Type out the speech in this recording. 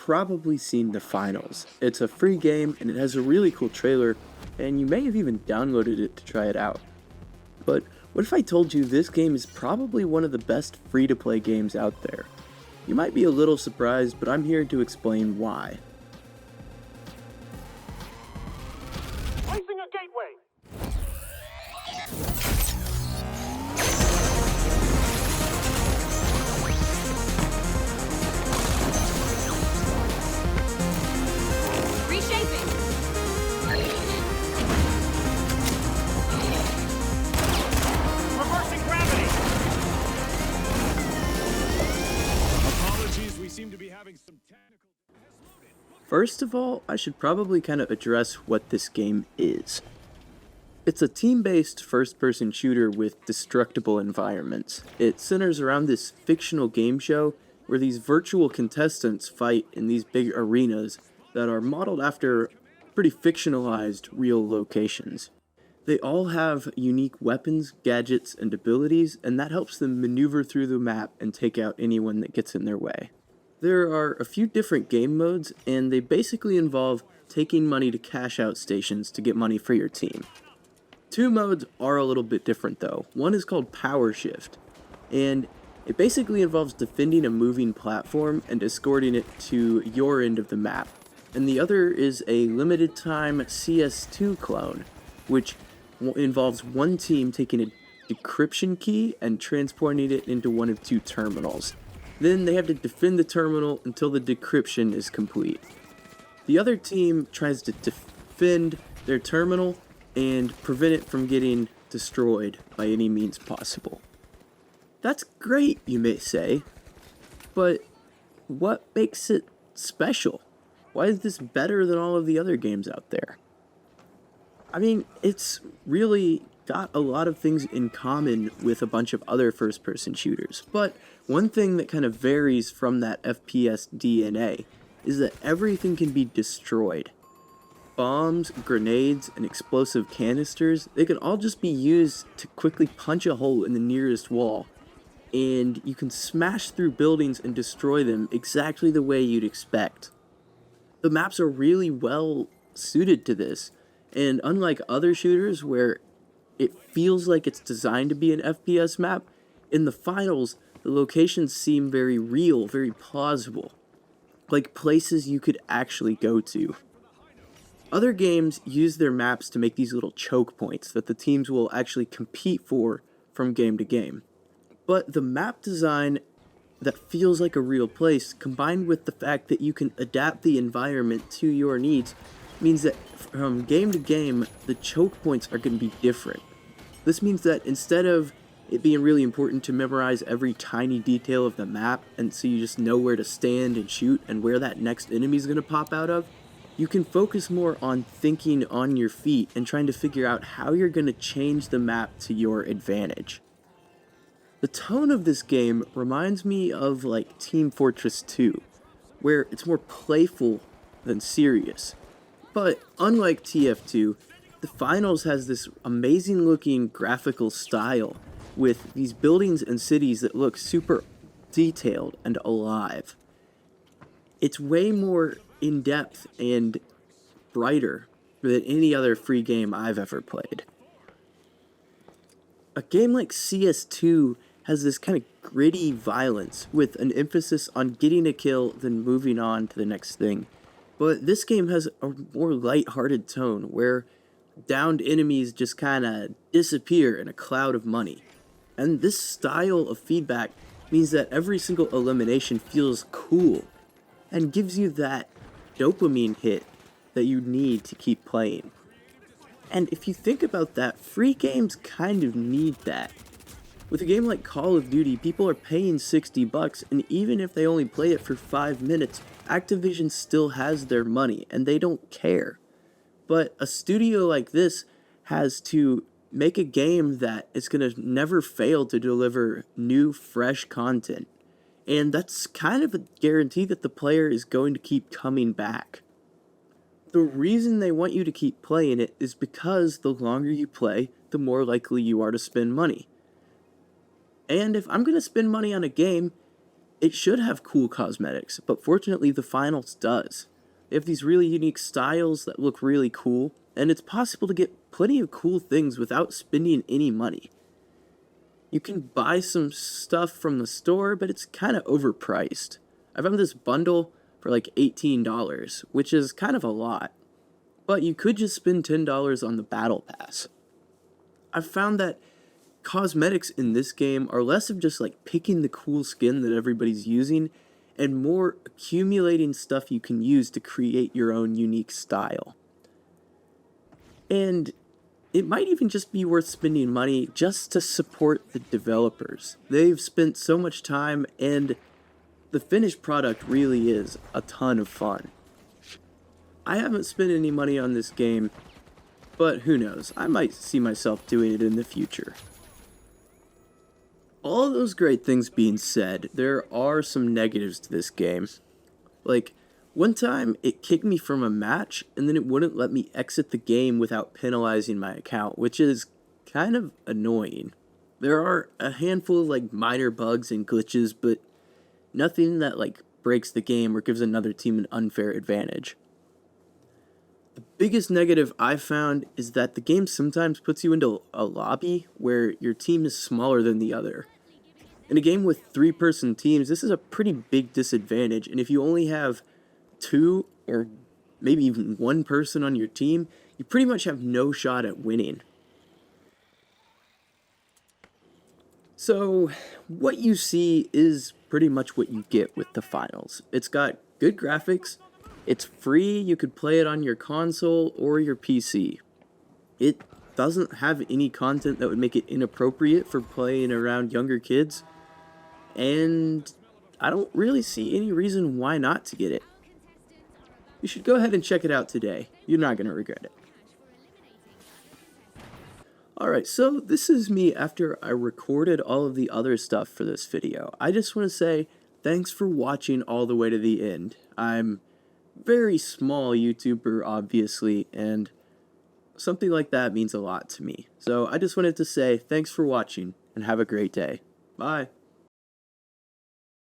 probably seen The Finals. It's a free game and it has a really cool trailer, and you may have even downloaded it to try it out. But what if I told you this game is probably one of the best free to play games out there? You might be a little surprised, but I'm here to explain why. Placing a gateway. Reshaping. Reversing gravity. Apologies, we seem to be having some technical... First of all, I should probably kind of address what this game is. It's a team-based first-person shooter with destructible environments. It centers around this fictional game show where these virtual contestants fight in these big arenas that are modeled after pretty fictionalized real locations. They all have unique weapons, gadgets, and abilities, and that helps them maneuver through the map and take out anyone that gets in their way. There are a few different game modes, and they basically involve taking money to cash out stations to get money for your team. Two modes are a little bit different though. One is called Power Shift, and it basically involves defending a moving platform and escorting it to your end of the map. And the other is a limited time CS2 clone, which involves one team taking a decryption key and transporting it into one of two terminals. Then they have to defend the terminal until the decryption is complete. The other team tries to defend their terminal and prevent it from getting destroyed by any means possible. That's great, you may say, but what makes it special? Why is this better than all of the other games out there? I mean, it's really got a lot of things in common with a bunch of other first-person shooters, but one thing that kind of varies from that FPS DNA is that everything can be destroyed. Bombs, grenades, and explosive canisters, they can all just be used to quickly punch a hole in the nearest wall, and you can smash through buildings and destroy them exactly the way you'd expect. The maps are really well suited to this, and unlike other shooters where it feels like it's designed to be an FPS map, in the finals, the locations seem very real, very plausible, like places you could actually go to. Other games use their maps to make these little choke points that the teams will actually compete for from game to game. But the map design that feels like a real place, combined with the fact that you can adapt the environment to your needs, means that from game to game, the choke points are going to be different. This means that instead of it being really important to memorize every tiny detail of the map, and so you just know where to stand and shoot and where that next enemy is going to pop out of, you can focus more on thinking on your feet and trying to figure out how you're going to change the map to your advantage. The tone of this game reminds me of like Team Fortress 2, where it's more playful than serious. But unlike TF2, the Finals has this amazing looking graphical style with these buildings and cities that look super detailed and alive. It's way more in-depth and brighter than any other free game I've ever played. A game like CS2 has this kind of gritty violence with an emphasis on getting a kill then moving on to the next thing. But this game has a more light-hearted tone where downed enemies just kind of disappear in a cloud of money. And this style of feedback means that every single elimination feels cool and gives you that dopamine hit that you need to keep playing. And if you think about that, free games kind of need that. With a game like Call of Duty, people are paying $60, and even if they only play it for 5 minutes, Activision still has their money, and they don't care. But a studio like this has to make a game that is going to never fail to deliver new, fresh content. And that's kind of a guarantee that the player is going to keep coming back. The reason they want you to keep playing it is because the longer you play, the more likely you are to spend money. And if I'm going to spend money on a game, It should have cool cosmetics, but fortunately the finals does. They have these really unique styles that look really cool, and it's possible to get plenty of cool things without spending any money. You can buy some stuff from the store, but it's kind of overpriced. I found this bundle for like $18, which is kind of a lot. But you could just spend $10 on the battle pass. I've found that cosmetics in this game are less of just like picking the cool skin that everybody's using and more accumulating stuff you can use to create your own unique style. And it might even just be worth spending money just to support the developers. They've spent so much time, and the finished product really is a ton of fun. I haven't spent any money on this game, but who knows, I might see myself doing it in the future. All those great things being said, there are some negatives to this game. Like, one time it kicked me from a match and then it wouldn't let me exit the game without penalizing my account, which is kind of annoying. There are a handful of like minor bugs and glitches, but nothing that like breaks the game or gives another team an unfair advantage. The biggest negative I've found is that the game sometimes puts you into a lobby where your team is smaller than the other. In a game with 3-person teams, this is a pretty big disadvantage, and if you only have 2 or maybe even 1 person on your team, you pretty much have no shot at winning. So, what you see is pretty much what you get with the finals. It's got good graphics, it's free, you could play it on your console or your PC. It doesn't have any content that would make it inappropriate for playing around younger kids, and I don't really see any reason why not to get it. You should go ahead and check it out today. You're not going to regret it. Alright, so this is me after I recorded all of the other stuff for this video. I just want to say thanks for watching all the way to the end. I'm a very small YouTuber, obviously, and something like that means a lot to me. So I just wanted to say thanks for watching and have a great day. Bye.